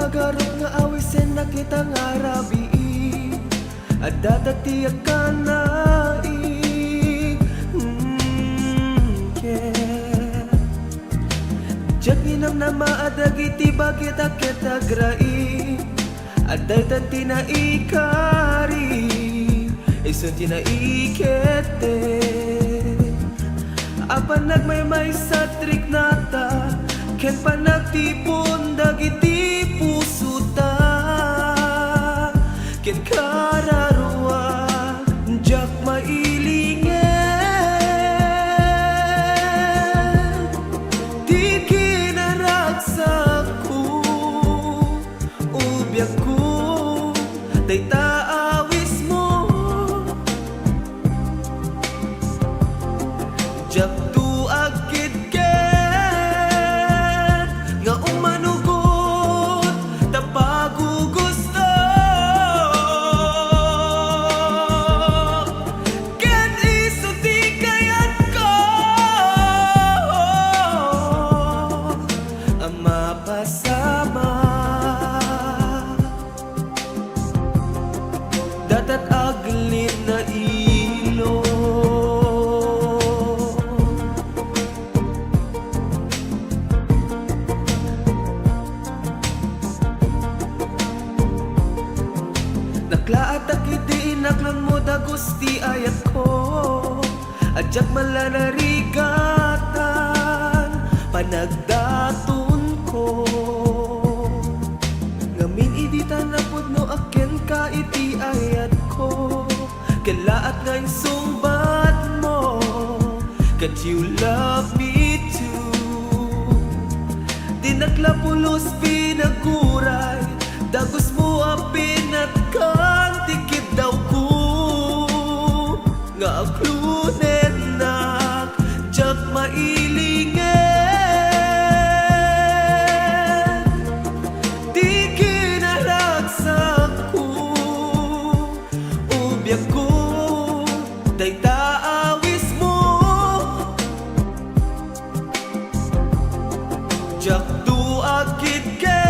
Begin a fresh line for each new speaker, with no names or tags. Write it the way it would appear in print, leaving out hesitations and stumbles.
pagarok nga awisen nakita nga rabi at datatiyak ka na yeah. Diyak inam na maadagiti bakit akit agrai at daytan tinaikari isun tinaikete apan nagmaymay sa trik nata ken panagtipon dagiti pusuta ken kararua jak mailingen di kinaragsak ko ubyak ko dayta awis mo jak tuag kitken nga umanugot tapagugusto ken isuti kayat ko ang mapasama datat aglin na ilo naklaat akiti inaklan mo da gusti ayat ko adyak malanarigatan panagdatun ko ngamin iditan na pudno aken ka iti ayat ko kalaat nga insumbat mo that you love me too dinaklapulos pinaguray dagos mo apin at kan tikid daw ko nga aglunen nak jak mailingen di kinaragsak ko ubyak ko dayta awis mo jak tuag kitken